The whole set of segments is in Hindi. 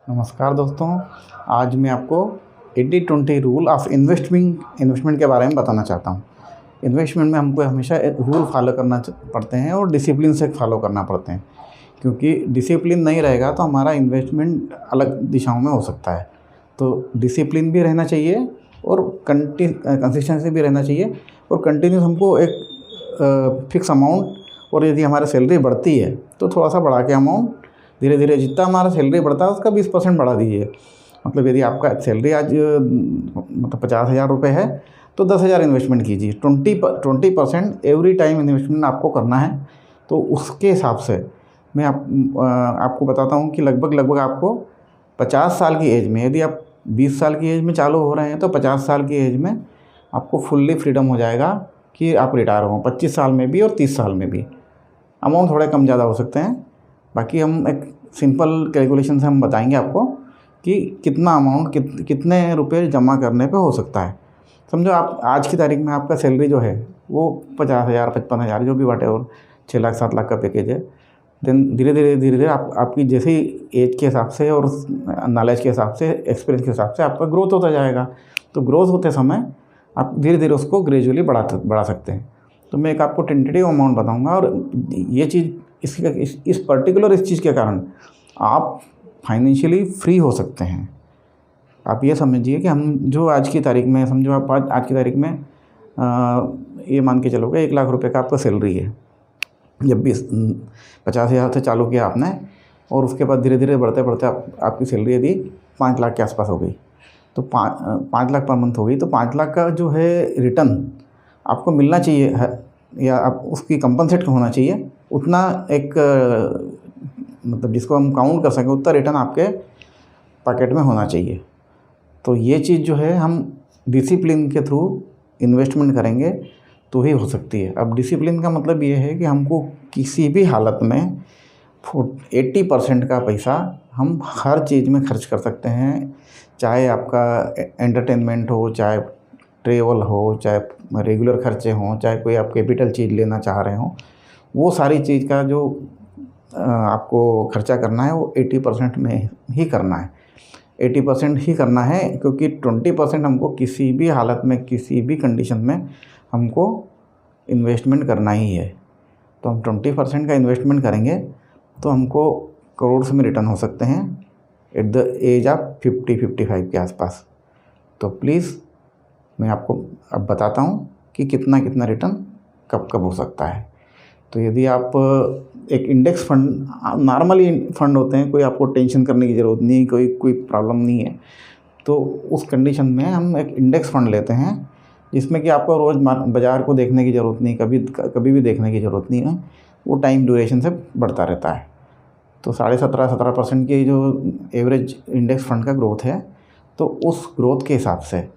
नमस्कार दोस्तों, आज मैं आपको 80-20 रूल ऑफ इन्वेस्टमेंट के बारे में बताना चाहता हूँ। इन्वेस्टमेंट में हमको हमेशा रूल फॉलो करना पड़ते हैं और डिसिप्लिन से फॉलो करना पड़ते हैं, क्योंकि डिसिप्लिन नहीं रहेगा तो हमारा इन्वेस्टमेंट अलग दिशाओं में हो सकता है। तो डिसिप्लिन भी रहना चाहिए और कंसिस्टेंसी भी रहना चाहिए और कंटिन्यूस हमको एक फिक्स अमाउंट, और यदि हमारी सैलरी बढ़ती है तो थोड़ा सा बढ़ा के अमाउंट धीरे धीरे जितना हमारा सैलरी बढ़ता है उसका 20% बढ़ा दीजिए। मतलब यदि आपका सैलरी आज मतलब 50,000 रुपये है तो 10,000 इन्वेस्टमेंट कीजिए। 20% एवरी टाइम इन्वेस्टमेंट आपको करना है। तो उसके हिसाब से मैं आपको बताता हूँ कि लगभग आपको 50 साल की एज में, यदि आप 20 साल की एज में चालू हो रहे हैं तो 50 साल की एज में आपको फुल्ली फ्रीडम हो जाएगा कि आप रिटायर हों। 25 साल में भी और 30 साल में भी अमाउंट थोड़े कम ज़्यादा हो सकते हैं। बाकी हम एक सिंपल कैलकुलेशन से हम बताएंगे आपको कि कितना अमाउंट कितने रुपए जमा करने पे हो सकता है। समझो आप आज की तारीख में आपका सैलरी जो है वो 50,000 55,000 जो भी वॉटेवर 6 लाख 7 लाख का पैकेज है। देन धीरे धीरे आपकी जैसे ही एज के हिसाब से और नॉलेज के हिसाब से, एक्सपीरियंस के हिसाब से आपका ग्रोथ होता जाएगा। तो ग्रोथ होते समय आप धीरे धीरे उसको ग्रेजुअली बढ़ा सकते हैं। तो मैं एक आपको टेंटेटिव अमाउंट बताऊँगा, और ये चीज़ इस पर्टिकुलर इस चीज़ के कारण आप फाइनेंशियली फ्री हो सकते हैं। आप ये समझिए कि हम जो आज की तारीख में, समझो आप आज की तारीख में ये मान के चलोगे 1 लाख रुपए का आपका सैलरी है। जब भी 50,000 से चालू किया आपने, और उसके बाद धीरे धीरे बढ़ते बढ़ते आपकी सैलरी यदि 5 लाख के आसपास हो गई, तो 5 लाख पर मंथ हो गई, तो 5 लाख का जो है रिटर्न आपको मिलना चाहिए है, या आप उसकी कंपनसेट होना चाहिए उतना। एक मतलब जिसको हम काउंट कर सकें उतना रिटर्न आपके पॉकेट में होना चाहिए। तो ये चीज़ जो है हम डिसिप्लिन के थ्रू इन्वेस्टमेंट करेंगे तो ही हो सकती है। अब डिसिप्लिन का मतलब ये है कि हमको किसी भी हालत में 80% का पैसा हम हर चीज़ में खर्च कर सकते हैं। चाहे आपका एंटरटेनमेंट हो, चाहे ट्रेवल हो, चाहे रेगुलर खर्चे हों, चाहे कोई आप कैपिटल चीज़ लेना चाह रहे हों, वो सारी चीज़ का जो आपको खर्चा करना है वो 80% में ही करना है। 80% ही करना है, क्योंकि 20% हमको किसी भी हालत में, किसी भी कंडीशन में हमको इन्वेस्टमेंट करना ही है। तो हम 20% का इन्वेस्टमेंट करेंगे तो हमको करोड़ में रिटर्न हो सकते हैं एट द एज ऑफ 50-55 के आसपास। तो प्लीज़ मैं आपको अब बताता हूँ कि कितना रिटर्न कब हो सकता है। तो यदि आप एक इंडेक्स फंड, नॉर्मली फंड होते हैं, कोई आपको टेंशन करने की ज़रूरत नहीं, कोई प्रॉब्लम नहीं है, तो उस कंडीशन में हम एक इंडेक्स फंड लेते हैं जिसमें कि आपको रोज़ बाज़ार को देखने की ज़रूरत नहीं, कभी भी देखने की ज़रूरत नहीं है। वो टाइम ड्यूरेशन से बढ़ता रहता है। तो 17.5% की जो एवरेज इंडेक्स फंड का ग्रोथ है, तो उस ग्रोथ के हिसाब से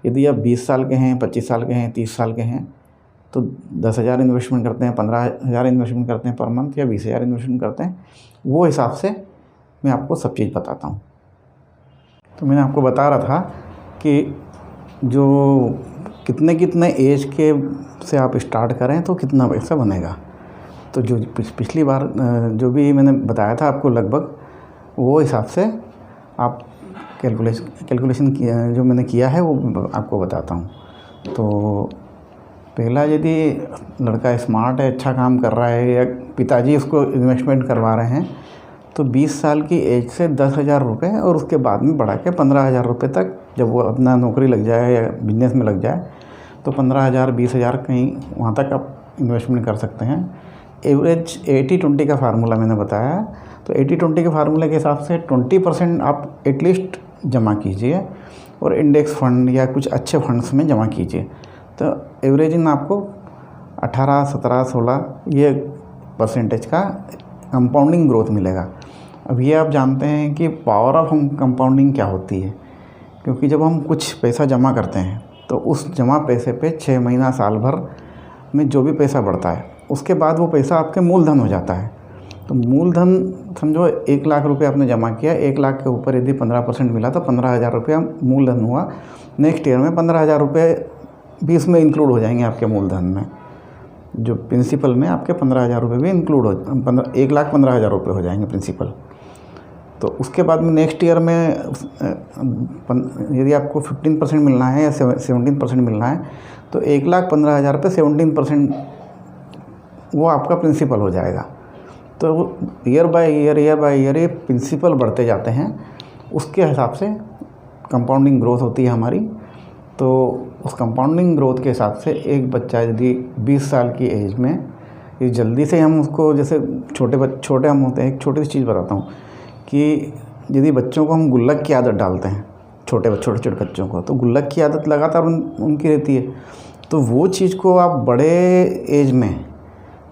यदि आप 20 साल के हैं, 25 साल के हैं, 30 साल के हैं, तो 10,000 इन्वेस्टमेंट करते हैं, 15,000 इन्वेस्टमेंट करते हैं पर मंथ, या 20,000 इन्वेस्टमेंट करते हैं, वो हिसाब से मैं आपको सब चीज़ बताता हूँ। तो मैंने आपको बता रहा था कि जो कितने एज के से आप स्टार्ट करें तो कितना पैसा बनेगा। तो जो पिछली बार जो भी मैंने बताया था आपको लगभग, वो हिसाब से आप कैलकुलेशन जो मैंने किया है वो आपको बताता हूँ। तो पहला, यदि लड़का स्मार्ट है, अच्छा काम कर रहा है, या पिताजी उसको इन्वेस्टमेंट करवा रहे हैं, तो 20 साल की एज से 10,000 रुपये, और उसके बाद में बढ़ा के 15,000 रुपये तक, जब वो अपना नौकरी लग जाए या बिजनेस में लग जाए, तो 15,000 20,000 कहीं वहाँ तक आप इन्वेस्टमेंट कर सकते हैं। एवरेज 80-20 का फार्मूला मैंने बताया। तो 80-20 के फार्मूले के हिसाब से 20% आप एटलीस्ट जमा कीजिए, और इंडेक्स फंड या कुछ अच्छे फंड्स में जमा कीजिए। तो एवरेज इन आपको 18, 17, 16 ये % का कंपाउंडिंग ग्रोथ मिलेगा। अब ये आप जानते हैं कि पावर ऑफ कंपाउंडिंग क्या होती है, क्योंकि जब हम कुछ पैसा जमा करते हैं तो उस जमा पैसे पे 6 महीना, साल भर में जो भी पैसा बढ़ता है, उसके बाद वो पैसा आपके मूलधन हो जाता है। तो मूलधन समझो 1 लाख रुपये आपने जमा किया, 1 लाख के ऊपर यदि 15% मिला तो 15,000 रुपया मूलधन हुआ। नेक्स्ट ईयर में 15,000 रुपये भी इसमें इंक्लूड हो जाएंगे आपके मूलधन में। जो प्रिंसिपल में आपके 15,000 रुपये भी इंक्लूड हो, 1,15,000 रुपये हो जाएंगे प्रिंसिपल। तो उसके बाद में नेक्स्ट ईयर में यदि आपको 15% मिलना है या 17% मिलना है तो 1,15,000 पे 17% वो आपका प्रिंसिपल हो जाएगा। तो ईयर बाय ईयर ये प्रिंसिपल बढ़ते जाते हैं, उसके हिसाब से कंपाउंडिंग ग्रोथ होती है हमारी। तो उस कंपाउंडिंग ग्रोथ के हिसाब से एक बच्चा यदि 20 साल की एज में ये जल्दी से हम उसको, जैसे छोटे हम होते हैं, एक छोटी सी चीज़ बताता हूँ कि यदि बच्चों को हम गुल्लक की आदत डालते हैं, छोटे बच्चों को, तो गुल्लक की आदत लगातार उनकी रहती है। तो वो चीज़ को आप बड़े एज में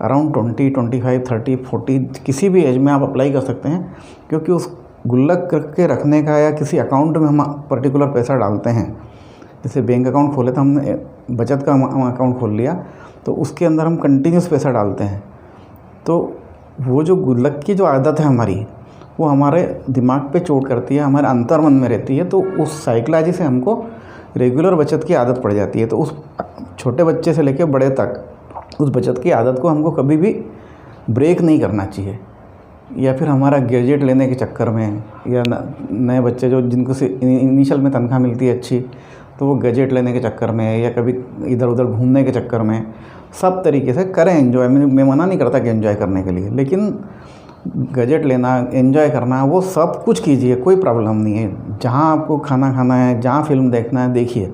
अराउंड 20, 25, 30, 40 किसी भी एज में आप अप्लाई कर सकते हैं, क्योंकि उस गुल्लक करके रखने का या किसी अकाउंट में हम पर्टिकुलर पैसा डालते हैं, जैसे बैंक अकाउंट खोले तो हमने बचत का अकाउंट खोल लिया, तो उसके अंदर हम कंटिन्यूस पैसा डालते हैं। तो वो जो गुल्लक की जो आदत है हमारी, वो हमारे दिमाग पे चोट करती है, हमारे अंतर्मन में रहती है। तो उस साइकोलॉजी से हमको रेगुलर बचत की आदत पड़ जाती है। तो उस छोटे बच्चे से लेकर बड़े तक उस बचत की आदत को हमको कभी भी ब्रेक नहीं करना चाहिए। या फिर हमारा गैजेट लेने के चक्कर में, या नए बच्चे जो जिनको से इनिशियल में तनख्वाह मिलती है अच्छी, तो वो गैजेट लेने के चक्कर में या कभी इधर उधर घूमने के चक्कर में, सब तरीके से करें एंजॉय। मैं मना नहीं करता कि एंजॉय करने के लिए, लेकिन गैजेट लेना, एंजॉय करना, वो सब कुछ कीजिए, कोई प्रॉब्लम नहीं है। जहाँ आपको खाना खाना है, जहाँ फिल्म देखना है देखिए,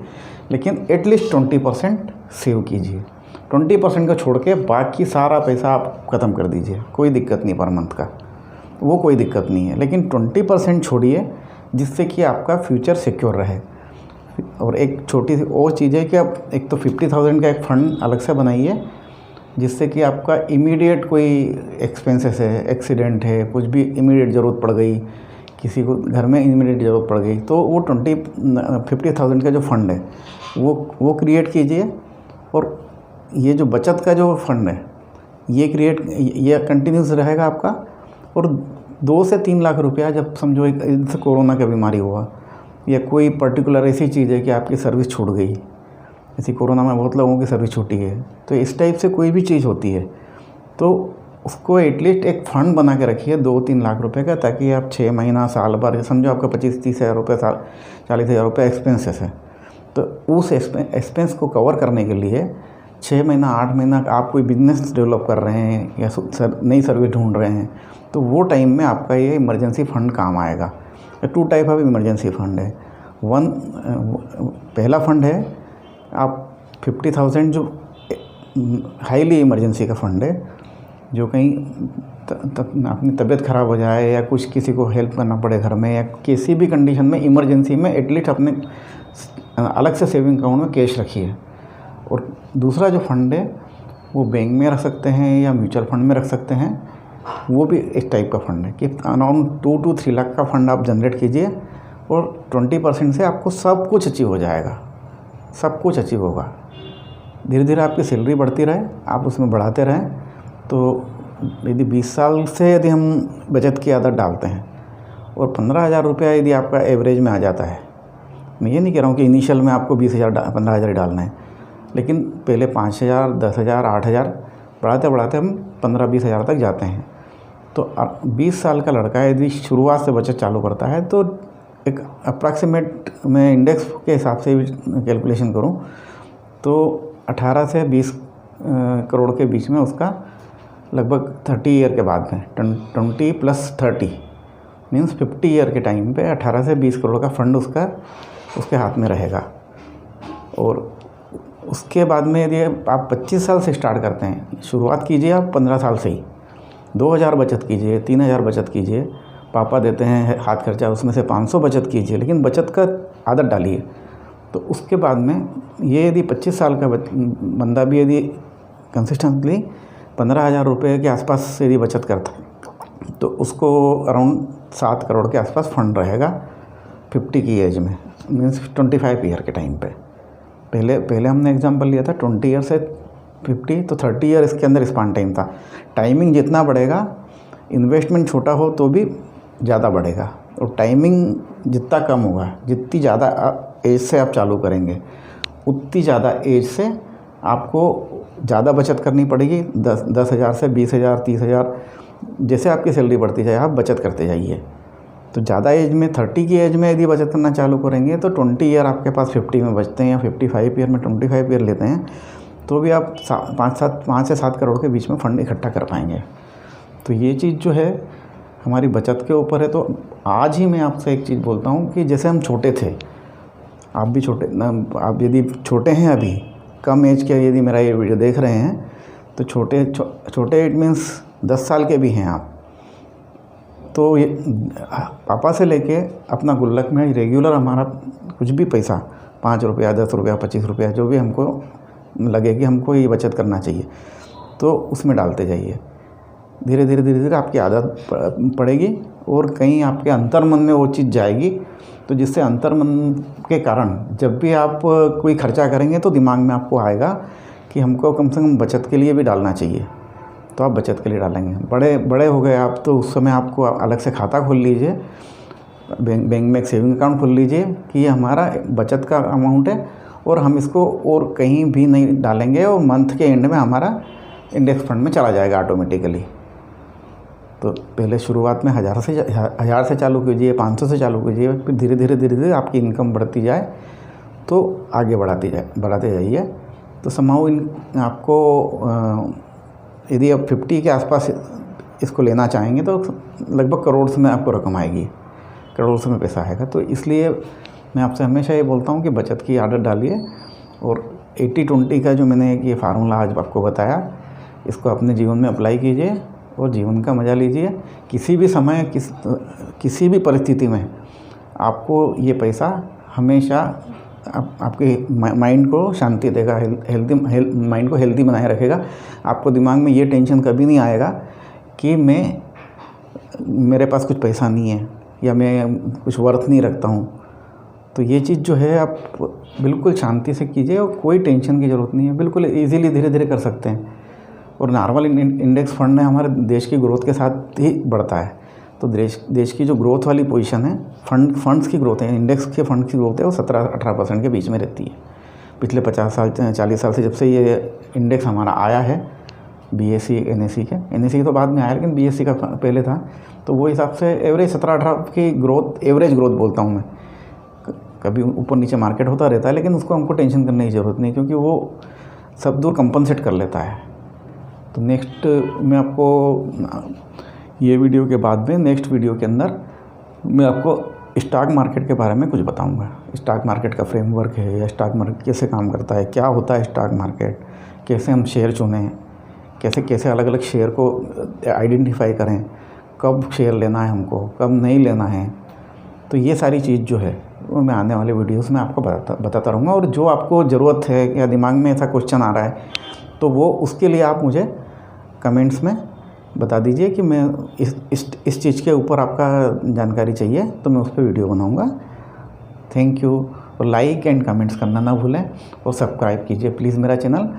लेकिन एटलीस्ट 20% सेव कीजिए। 20% को छोड़ के बाकी सारा पैसा आप ख़त्म कर दीजिए, कोई दिक्कत नहीं पर मंथ का, वो कोई दिक्कत नहीं है। लेकिन 20% छोड़िए, जिससे कि आपका फ्यूचर सिक्योर रहे। और एक छोटी सी और चीज़ है कि आप एक तो 50,000 का एक फ़ंड अलग से बनाइए, जिससे कि आपका इमीडिएट कोई एक्सपेंसेस है, एक्सीडेंट है, कुछ भी इमीडिएट ज़रूरत पड़ गई, किसी को घर में इमीडिएट ज़रूरत पड़ गई, तो वो 50,000 का जो फ़ंड है वो क्रिएट कीजिए। और ये जो बचत का जो फ़ंड है ये कंटिन्यूस रहेगा आपका। और 2 से 3 लाख रुपया, जब समझो एक जैसे कोरोना का बीमारी हुआ या कोई पर्टिकुलर ऐसी चीज़ है कि आपकी सर्विस छूट गई, ऐसी कोरोना में बहुत लोगों की सर्विस छूटी है, तो इस टाइप से कोई भी चीज़ होती है तो उसको एटलीस्ट एक फ़ंड बना के रखिए 2-3 लाख रुपए का, ताकि आप 6 महीना, साल भर, समझो आपका 25-30 हज़ार रुपये, 40 हज़ार रुपये एक्सपेंसेस है, तो उस एक्सपेंस को कवर करने के लिए 6 महीना, 8 महीना आप कोई बिजनेस डेवलप कर रहे हैं या नई सर्विस ढूंढ रहे हैं, तो वो टाइम में आपका ये इमरजेंसी फ़ंड काम आएगा। 2 टाइप ऑफ इमरजेंसी फ़ंड है। पहला फ़ंड है आप 50,000 जो हाईली इमरजेंसी का फ़ंड है, जो कहीं अपनी तबीयत ख़राब हो जाए या कुछ किसी को हेल्प करना पड़े घर में, या किसी भी कंडीशन में इमरजेंसी में एटलीस्ट अपने अलग से सेविंग अकाउंट में कैश रखिए। और दूसरा जो फ़ंड है वो बैंक में रख सकते हैं या म्यूचुअल फंड में रख सकते हैं, वो भी इस टाइप का फ़ंड है कि अराउंड 2 to 3 लाख का फ़ंड आप जनरेट कीजिए और 20% से आपको सब कुछ अचीव हो जाएगा, सब कुछ अचीव होगा। धीरे धीरे आपकी सैलरी बढ़ती रहे, आप उसमें बढ़ाते रहें। तो यदि 20 साल से यदि हम बचत की आदत डालते हैं और 15,000 रुपया यदि आपका एवरेज में आ जाता है, मैं ये नहीं कह रहा हूँ कि इनिशियल में आपको 20,000 15,000 डालना है, लेकिन पहले 5,000, 10,000, 8,000 बढ़ाते बढ़ाते हम 15-20 हज़ार तक जाते हैं। तो 20 साल का लड़का यदि शुरुआत से बचत चालू करता है तो एक अप्रॉक्सीमेट मैं इंडेक्स के हिसाब से भी कैलकुलेशन करूं तो 18 से 20 करोड़ के बीच में उसका लगभग 30 ईयर के बाद में 20 + 30 मीन्स 50 ईयर के टाइम पे 18 से 20 करोड़ का फंड उसके हाथ में रहेगा। और उसके बाद में यदि आप 25 साल से स्टार्ट करते हैं, शुरुआत कीजिए आप 15 साल से ही, 2,000 बचत कीजिए, 3,000 बचत कीजिए, पापा देते हैं हाथ खर्चा उसमें से 500 बचत कीजिए, लेकिन बचत का आदत डालिए। तो उसके बाद में ये यदि 25 साल का बंदा भी यदि कंसिस्टेंटली 15,000 रुपये के आसपास यदि बचत करता है तो उसको अराउंड 7 करोड़ के आसपास फंड रहेगा 50 की एज में, मीन्स 25 ईयर के टाइम पे। पहले हमने एग्जांपल लिया था 20 ईयर से 50, तो 30 ईयर इसके अंदर स्पान टाइम था। टाइमिंग जितना बढ़ेगा, इन्वेस्टमेंट छोटा हो तो भी ज़्यादा बढ़ेगा, और टाइमिंग जितना कम होगा, जितनी ज़्यादा एज से आप चालू करेंगे उतनी ज़्यादा एज से आपको ज़्यादा बचत करनी पड़ेगी। 10,000 से 20,000, 30,000, जैसे आपकी सैलरी बढ़ती जाए आप बचत करते जाइए। तो ज़्यादा एज में 30 की एज में यदि बचत करना चालू करेंगे तो 20 ईयर आपके पास 50 में बचते हैं, या 55 ईयर में 25 ईयर लेते हैं, तो भी आप 5 से 7 करोड़ के बीच में फ़ंड इकट्ठा कर पाएंगे। तो ये चीज़ जो है हमारी बचत के ऊपर है। तो आज ही मैं आपसे एक चीज़ बोलता हूँ कि जैसे हम छोटे थे, आप भी छोटे, आप यदि छोटे हैं, अभी कम एज के यदि मेरा ये वीडियो देख रहे हैं, तो छोटे इट मीन्स 10 साल के भी हैं आप, तो ये पापा से लेके अपना गुल्लक में रेगुलर हमारा कुछ भी पैसा, 5 रुपया, 10 रुपया, 25 रुपया, जो भी हमको लगे कि हमको ये बचत करना चाहिए, तो उसमें डालते जाइए। धीरे धीरे आपकी आदत पड़ेगी और कहीं आपके अंतर्मन में वो चीज़ जाएगी, तो जिससे अंतर्मन के कारण जब भी आप कोई खर्चा करेंगे तो दिमाग में आपको आएगा कि हमको कम से कम बचत के लिए भी डालना चाहिए, तो आप बचत के लिए डालेंगे। बड़े हो गए आप, तो उस समय आपको अलग से खाता खोल लीजिए, बैंक में एक सेविंग अकाउंट खोल लीजिए कि ये हमारा बचत का अमाउंट है और हम इसको और कहीं भी नहीं डालेंगे, और मंथ के एंड में हमारा इंडेक्स फंड में चला जाएगा ऑटोमेटिकली। तो पहले शुरुआत में 1000 से चालू कीजिए, 500 से चालू कीजिए, फिर धीरे धीरे आपकी इनकम बढ़ती जाए तो आगे बढ़ाते जाइए। तो समाओ आपको यदि आप 50 के आसपास इसको लेना चाहेंगे तो लगभग करोड़ में आपको रकम आएगी, करोड़ में पैसा आएगा। तो इसलिए मैं आपसे हमेशा ये बोलता हूँ कि बचत की आदत डालिए, और 80-20 का जो मैंने ये फार्मूला आज आपको बताया, इसको अपने जीवन में अप्लाई कीजिए और जीवन का मज़ा लीजिए। किसी भी समय किसी भी परिस्थिति में आपको ये पैसा हमेशा आपके माइंड को शांति देगा, माइंड को हेल्दी बनाए रखेगा। आपको दिमाग में ये टेंशन कभी नहीं आएगा कि मेरे पास कुछ पैसा नहीं है या मैं कुछ वर्थ नहीं रखता हूँ। तो ये चीज़ जो है आप बिल्कुल शांति से कीजिए और कोई टेंशन की ज़रूरत नहीं है, बिल्कुल ईज़िली धीरे धीरे कर सकते हैं। और नॉर्मल इंडेक्स फंड में हमारे देश की ग्रोथ के साथ ही बढ़ता है। तो देश की जो ग्रोथ वाली पोजीशन है, फंड्स की ग्रोथ है, इंडेक्स के फंड की ग्रोथ है, वो 17-18% के बीच में रहती है। पिछले 50 साल 40 साल से जब से ये इंडेक्स हमारा आया है, BSE NSE तो बाद में आया, लेकिन BSE का पहले था, तो वो हिसाब से एवरेज 17-18 की ग्रोथ, एवरेज ग्रोथ बोलता हूँ मैं। कभी ऊपर नीचे मार्केट होता रहता है, लेकिन उसको हमको टेंशन करने की ज़रूरत नहीं, क्योंकि वो सब दूर कंपनसेट कर लेता है। तो नेक्स्ट मैं आपको ये वीडियो के बाद में नेक्स्ट वीडियो के अंदर मैं आपको स्टॉक मार्केट के बारे में कुछ बताऊंगा। स्टॉक मार्केट का फ्रेमवर्क है, या स्टॉक मार्केट कैसे काम करता है, क्या होता है स्टॉक मार्केट, कैसे हम शेयर चुनें, कैसे अलग अलग शेयर को आइडेंटिफाई करें, कब शेयर लेना है हमको, कब नहीं लेना है। तो ये सारी चीज़ जो है वो मैं आने वाले वीडियोस में आपको बताता रहूँगा। और जो आपको ज़रूरत है या दिमाग में ऐसा क्वेश्चन आ रहा है, तो वो उसके लिए आप मुझे कमेंट्स में बता दीजिए कि मैं इस चीज़ के ऊपर आपका जानकारी चाहिए, तो मैं उस पर वीडियो बनाऊँगा। Thank you. और लाइक एंड कमेंट्स करना ना भूलें, और सब्सक्राइब कीजिए प्लीज़ मेरा चैनल।